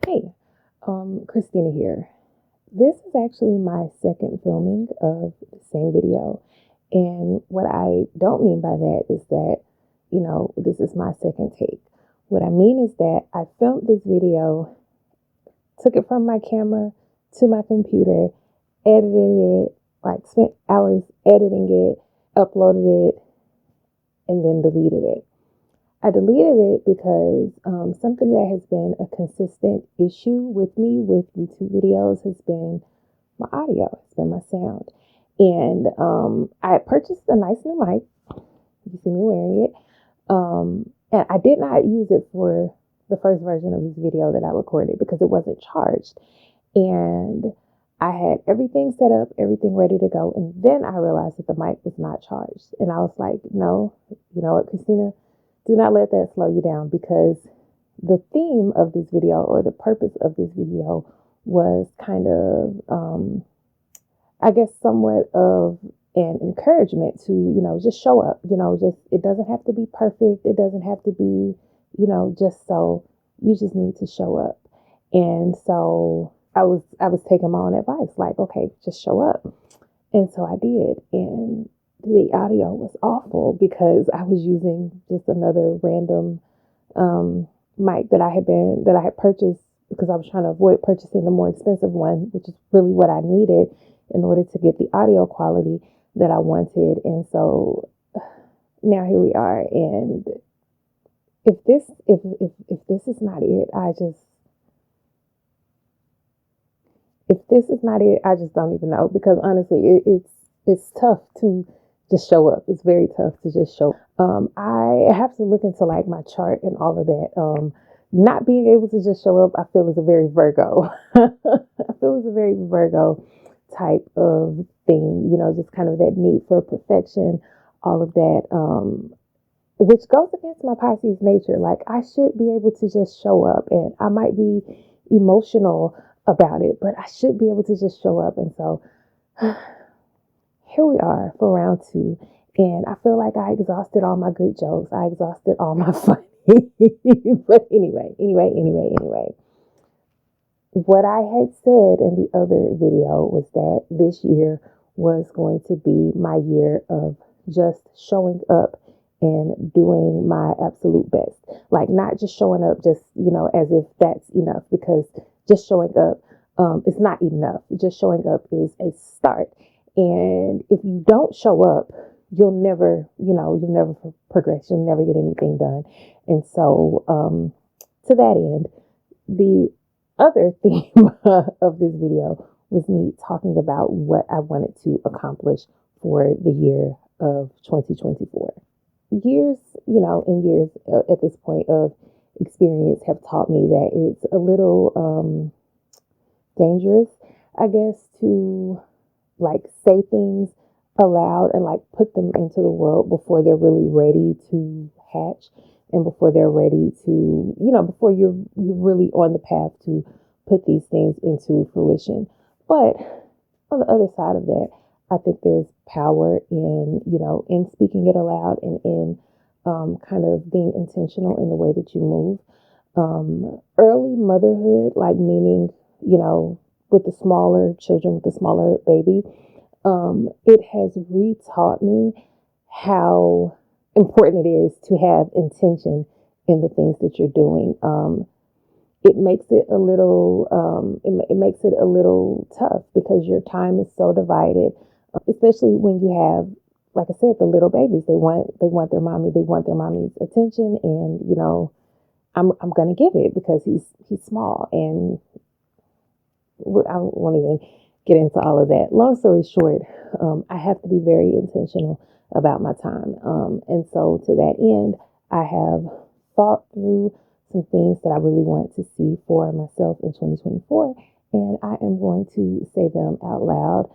Hey, Christina here. This is actually my second filming of the same video. And what I don't mean by that is that, this is my second take. What I mean is that I filmed this video, took it from my camera to my computer, edited it, like spent hours editing it, uploaded it, and then deleted it. I deleted it because something that has been a consistent issue with me with YouTube videos has been my audio, it's been my sound. And I purchased a nice new mic. You see me wearing it. And I did not use it for the first version of this video that I recorded because it wasn't charged. And I had everything set up, everything ready to go. And then I realized that the mic was not charged. And I was like, no, you know what, Christina? Do not let that slow you down because the theme of this video or the purpose of this video was kind of, I guess, somewhat of an encouragement to, just show up. Just it doesn't have to be perfect. It doesn't have to be, just so. You just need to show up. And so I was taking my own advice, like, okay, just show up. And so I did. And the audio was awful because I was using just another random mic that I had purchased because I was trying to avoid purchasing the more expensive one, which is really what I needed in order to get the audio quality that I wanted. And so now here we are. And if this is not it, if this is not it, I just don't even know because honestly, it's tough to just show up. It's very tough to just show up. I have to look into like my chart and all of that. Not being able to just show up, I feel is a very Virgo. I feel it's a very Virgo type of thing, just kind of that need for perfection, all of that, which goes against my Pisces nature. Like I should be able to just show up and I might be emotional about it, but I should be able to just show up. And so here we are for round two. And I feel like I exhausted all my good jokes. I exhausted all my funny. But anyway. What I had said in the other video was that this year was going to be my year of just showing up and doing my absolute best. Like not just showing up just, as if that's enough because just showing up is not enough. Just showing up is a start. And if you don't show up, you'll never progress. You'll never get anything done. And so, to that end, the other theme of this video was me talking about what I wanted to accomplish for the year of 2024. Years, and years at this point of experience have taught me that it's a little dangerous, I guess, to like say things aloud and like put them into the world before they're really ready to hatch and before they're ready to, before you're really on the path to put these things into fruition. But on the other side of that, I think there's power in speaking it aloud and in kind of being intentional in the way that you move. Early motherhood, like meaning, with the smaller children, with the smaller baby, it has retaught me how important it is to have intention in the things that you're doing. It makes it a little, it makes it a little tough because your time is so divided, especially when you have, like I said, the little babies. They want their mommy's attention, and I'm gonna give it because he's small, and I won't even get into all of that. Long story short, I have to be very intentional about my time. And so to that end, I have thought through some things that I really want to see for myself in 2024. And I am going to say them out loud.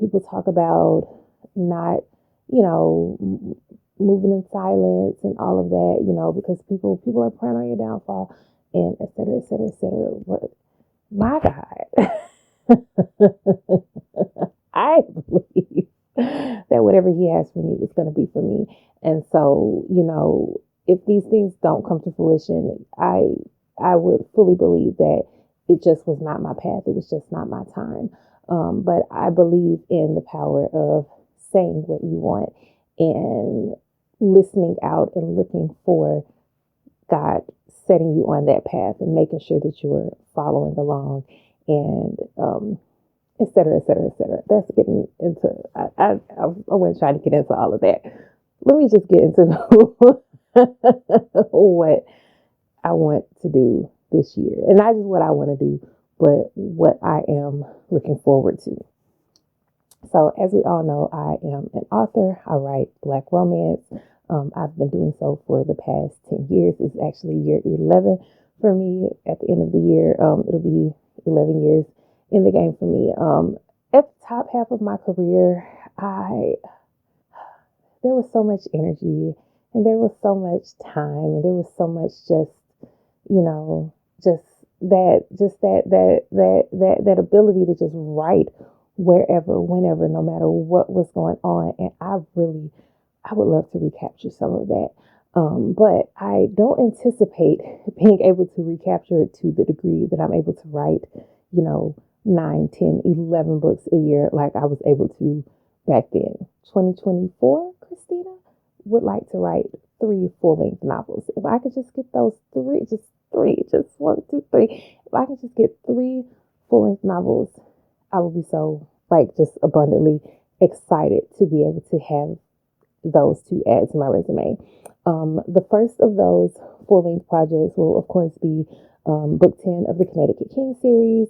People talk about not, moving in silence and all of that, because people are preying on your downfall and et cetera, et cetera, et cetera. But my God, I believe that whatever he has for me is going to be for me. And so, if these things don't come to fruition, I would fully believe that it just was not my path. It was just not my time. But I believe in the power of saying what you want and listening out and looking for God setting you on that path and making sure that you are following along and et cetera, et cetera, et cetera. That's getting into, I wasn't trying to get into all of that. Let me just get into what I want to do this year. And not just what I want to do, but what I am looking forward to. So, as we all know, I am an author. I write Black romance. I've been doing so for the past 10 years. It's actually year 11 for me. At the end of the year, it'll be 11 years in the game for me. At the top half of my career, there was so much energy and there was so much time and there was so much just, you know, that ability to just write wherever, whenever, no matter what was going on. And I would love to recapture some of that. But I don't anticipate being able to recapture it to the degree that I'm able to write, 9, 10, 11 books a year like I was able to back then. 2024, Christina would like to write 3 full-length novels. If I could just get those 3, just 1, 2, 3. If I could just get 3 full-length novels, I would be so just abundantly excited to be able to have those to add to my resume. The first of those full-length projects will, of course, be book 10 of the Connecticut King series.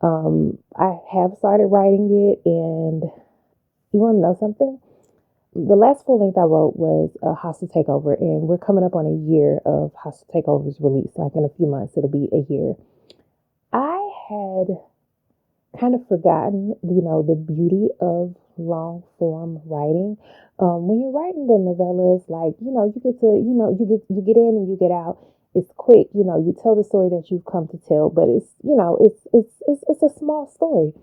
I have started writing it, and you want to know something? The last full length I wrote was a Hostile Takeover, and we're coming up on a year of Hostile Takeover's release. Like in a few months, it'll be a year. I had kind of forgotten, the beauty of long form writing. When you're writing the novellas, you get to, you get in and you get out. It's quick, you tell the story that you've come to tell, but it's a small story.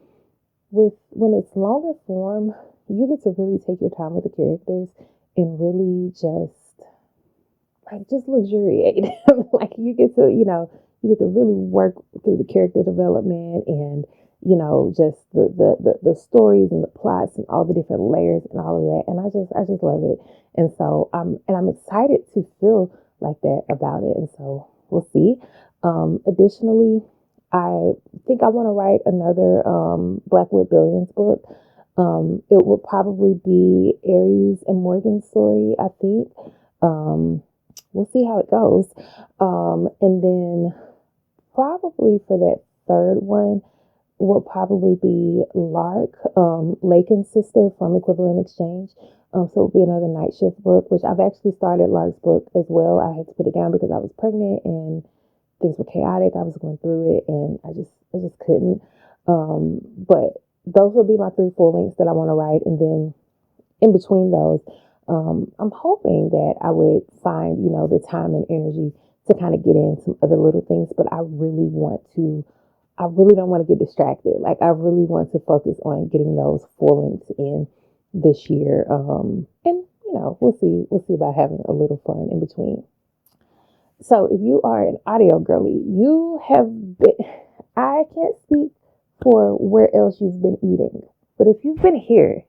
When it's longer form, you get to really take your time with the characters and really just luxuriate. You get to, really work through the character development and, just the stories and the plots and all the different layers and all of that. And I just love it. And so I'm excited to feel like that about it. And so we'll see. Additionally, I think I want to write another Blackwood Billions book. It will probably be Aries and Morgan's story, I think. We'll see how it goes. And then probably for that third one will probably be Lark, Lakin's sister from Equivalent Exchange. So it'll be another night shift book, which I've actually started Lark's book as well. I had to put it down because I was pregnant and things were chaotic. I was going through it and I just couldn't. But those will be my 3 full lengths that I want to write. And then in between those, I'm hoping that I would find, the time and energy to kind of get in some other little things. But I really don't want to get distracted. I really want to focus on getting those full lengths in this year. And, we'll see about having a little fun in between. So if you are an audio girly, I can't speak for where else you've been eating, but if you've been here,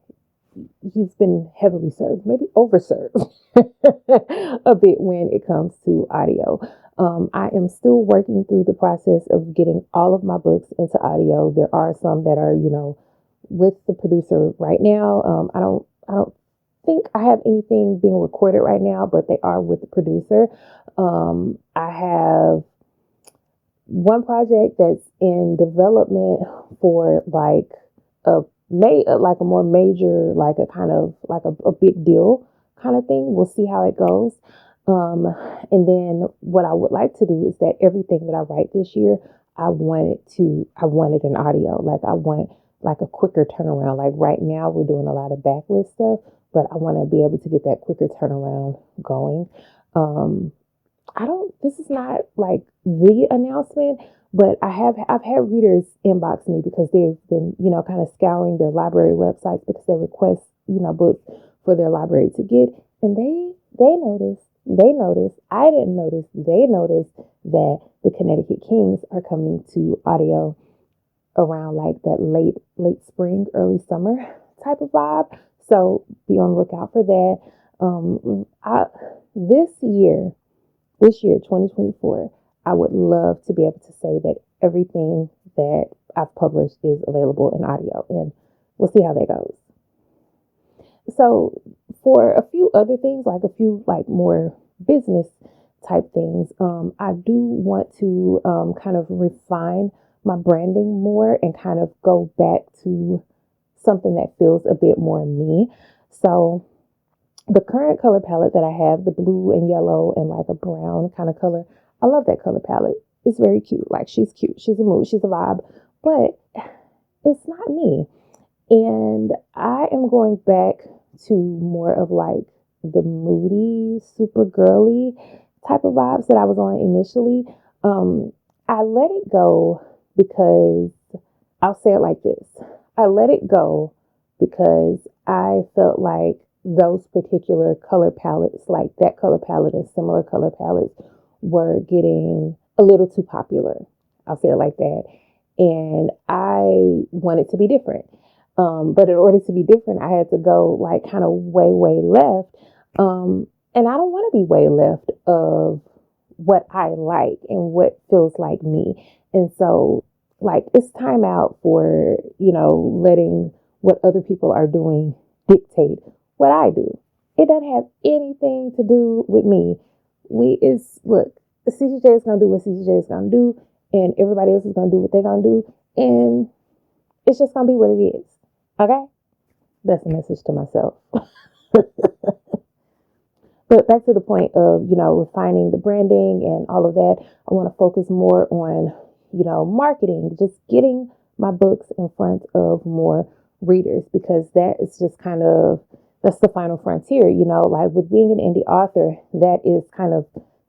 you've been heavily served, maybe overserved a bit when it comes to audio. I am still working through the process of getting all of my books into audio. There are some that are, with the producer right now. I don't think I have anything being recorded right now, but they are with the producer. I have one project that's in development for a more major, a kind of a big deal kind of thing. We'll see how it goes. And then what I would like to do is that everything that I write this year, I want it in audio. I want a quicker turnaround. Right now we're doing a lot of backlist stuff, but I want to be able to get that quicker turnaround going. This is not the announcement, but I've had readers inbox me because they've been, kind of scouring their library websites because they request, books for their library to get. And they noticed, I didn't notice, they noticed that the Connecticut Kings are coming to audio around like that late spring, early summer type of vibe. So be on the lookout for that. This year, 2024, I would love to be able to say that everything that I've published is available in audio, and we'll see how that goes. So for a few other things, like a few like more business type things, I do want to kind of refine my branding more and kind of go back to something that feels a bit more me. So the current color palette that I have, the blue and yellow and like a brown kind of color, I love that color palette. It's very cute. Like she's cute. She's a mood. She's a vibe. But it's not me. And I am going back to more of like the moody, super girly type of vibes that I was on initially. I let it go because I'll say it like this. I let it go because I felt like those particular color palettes, like that color palette and similar color palettes, were getting a little too popular. I'll say it like that. And I wanted to be different. But in order to be different, I had to go like kind of way left. And I don't want to be way left of what I like and what feels like me. And so, like, it's time out for, letting what other people are doing dictate what I do. It doesn't have anything to do with me. Look, CCJ is going to do what CCJ is going to do, and everybody else is going to do what they're going to do. And it's just going to be what it is. Okay? That's a message to myself. But back to the point of, refining the branding and all of that, I want to focus more on, marketing, just getting my books in front of more readers, because that is just that's the final frontier, like with being an indie author,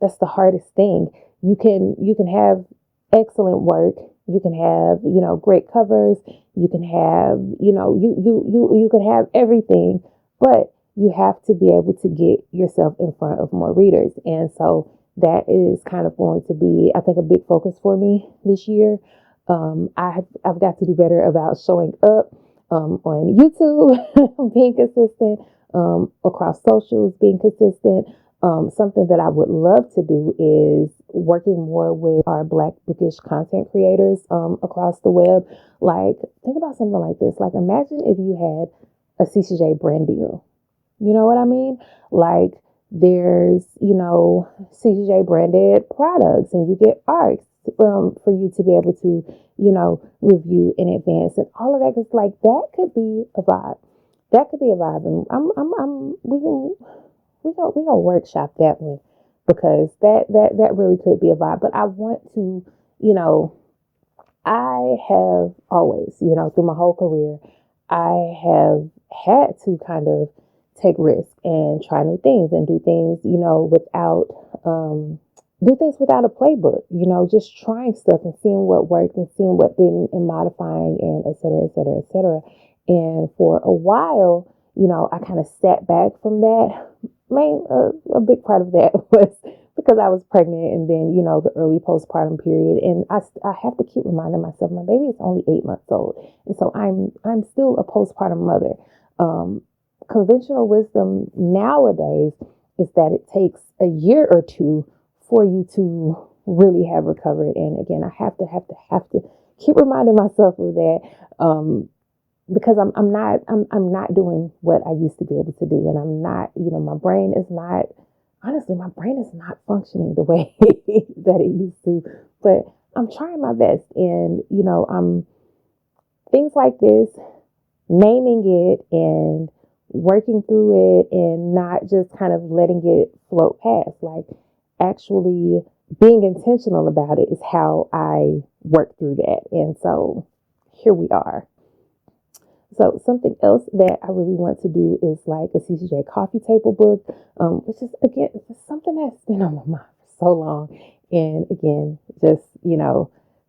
that's the hardest thing. You can have excellent work. You can have, great covers. You can have, you can have everything, but you have to be able to get yourself in front of more readers. And so that is kind of going to be, I think, a big focus for me this year. I've got to do better about showing up on YouTube, being consistent, across socials, being consistent. Something that I would love to do is working more with our Black bookish content creators across the web. Like, think about something like this. Like, imagine if you had a CCJ brand deal. You know what I mean? Like, there's, CCJ branded products, and you get arcs for you to be able to, review in advance and all of that. Cause like, that could be a vibe. That could be a vibe. And we gonna workshop that one, because that really could be a vibe. But I want to, I have always, through my whole career, I have had to kind of take risks and try new things and do things, without a playbook, just trying stuff and seeing what worked and seeing what didn't and modifying and et cetera, et cetera, et cetera. And for a while, I kind of sat back from that. A big part of that was because I was pregnant, and then, the early postpartum period. And I have to keep reminding myself, my baby is only 8 months old. And so I'm still a postpartum mother. Conventional wisdom nowadays is that it takes a year or two for you to really have recovered. And again, I have to keep reminding myself of that, because I'm not doing what I used to be able to do, and I'm not, my brain is not functioning the way that it used to. But I'm trying my best, and I'm things like this, naming it and working through it, and not just kind of letting it float past. Like, actually being intentional about it is how I work through that. And so here we are. So something else that I really want to do is like a CCJ coffee table book, which is, again, it's something that's been on my mind for so long. And again, just,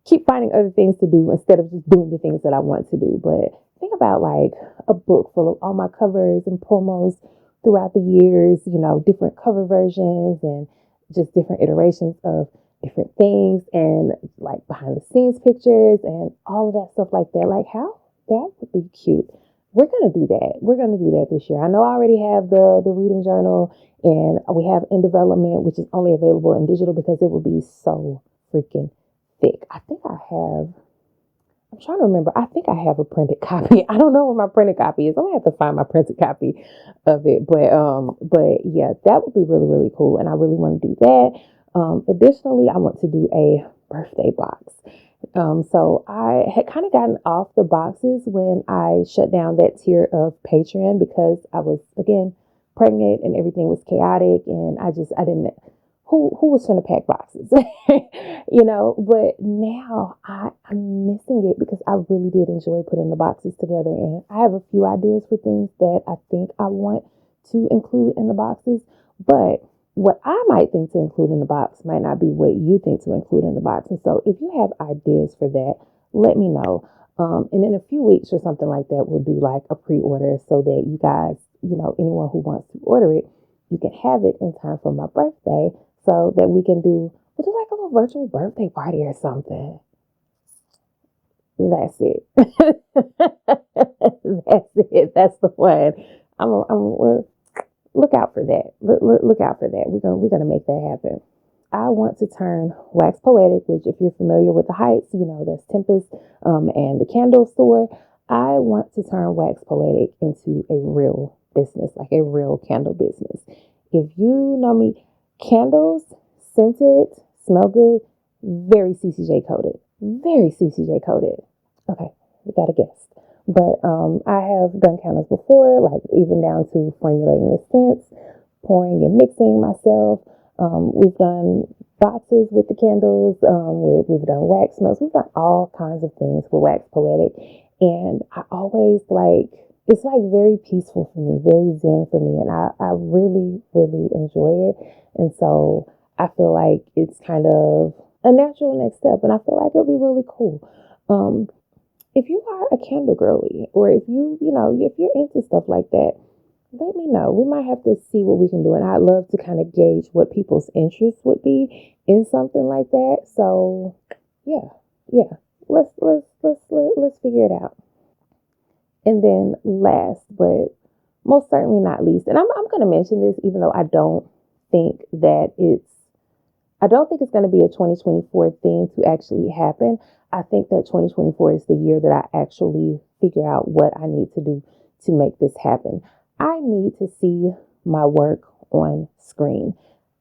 keep finding other things to do instead of just doing the things that I want to do. But think about like a book full of all my covers and promos throughout the years, different cover versions and just different iterations of different things and like behind the scenes pictures and all of that stuff like that. Like how that would be cute. We're gonna do that. We're gonna do that this year. I know I already have the reading journal and we have in development, which is only available in digital because it would be so freaking thick. I think I have. I'm trying to remember. I think I have a printed copy. I don't know where my printed copy is. I'm gonna have to find my printed copy of it. But yeah, that would be really, really cool. And I really want to do that. Additionally, I want to do a birthday box. So I had kind of gotten off the boxes when I shut down that tier of Patreon because I was again pregnant and everything was chaotic and I didn't who was trying to pack boxes, but now I'm missing it because I really did enjoy putting the boxes together. And I have a few ideas for things that I think I want to include in the boxes, but what I might think to include in the box might not be what you think to include in the box. And so if you have ideas for that, let me know. And in a few weeks or something like that, we'll do like a pre-order so that you guys, anyone who wants to order it, you can have it in time for my birthday so that we'll do like a little virtual birthday party or something. That's it. That's it. That's the one. Well, look out for that. Look out for that. We're gonna make that happen. I want to turn Wax Poetic, which if you're familiar with the Heights, that's Tempest and the candle store. I want to turn Wax Poetic into a real business, like a real candle business. If you know me, candles, scented, smell good, very CCJ coded. Very CCJ coded. Okay, we got a guest. But I have done candles before, like even down to formulating the scents, pouring and mixing myself. We've done boxes with the candles. We've done wax smells. We've done all kinds of things with Wax Poetic. And I always it's like very peaceful for me, very zen for me. And I really, really enjoy it. And so I feel like it's kind of a natural next step. And I feel like it'll be really cool. If you are a candle girly or if if you're into stuff like that, let me know. We might have to see what we can do. And I'd love to kind of gauge what people's interest would be in something like that. So yeah. Let's figure it out. And then last, but most certainly not least, and I'm going to mention this, even though I don't think it's going to be a 2024 thing to actually happen. I think that 2024 is the year that I actually figure out what I need to do to make this happen. I need to see my work on screen.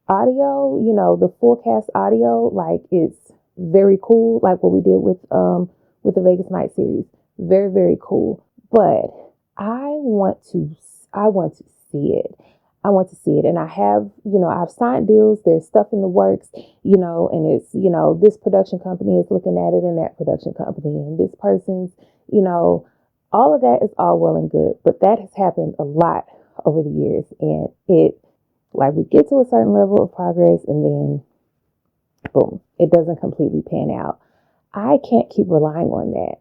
Audio, the full cast audio, like it's very cool, like what we did with the Vegas Night series. Very, very cool. But I want to see it. I want to see it. And I have, I've signed deals. There's stuff in the works, and it's, this production company is looking at it and that production company and this person's, all of that is all well and good. But that has happened a lot over the years. And we get to a certain level of progress and then boom, it doesn't completely pan out. I can't keep relying on that.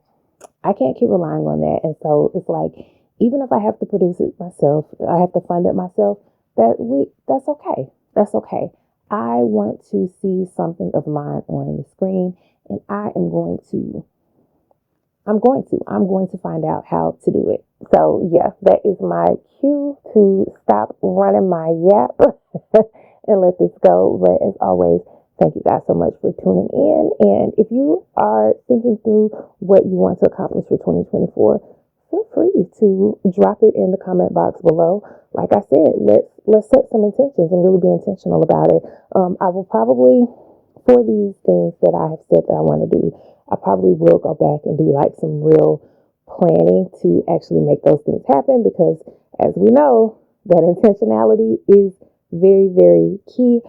And so it's like, even if I have to produce it myself, I have to fund it myself, that's okay. That's okay. I want to see something of mine on the screen and I'm going to find out how to do it. So yeah, that is my cue to stop running my yap and let this go. But as always, thank you guys so much for tuning in. And if you are thinking through what you want to accomplish for 2024, feel free to drop it in the comment box below. Like I said, let's set some intentions and really be intentional about it. I will probably, for these things that I have said that I want to do, I probably will go back and do like some real planning to actually make those things happen because as we know, that intentionality is very, very key.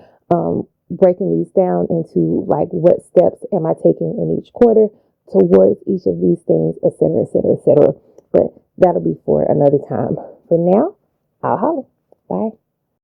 Breaking these down into like what steps am I taking in each quarter towards each of these things, et cetera, et cetera, et cetera. But that'll be for another time. For now, I'll holler. Bye.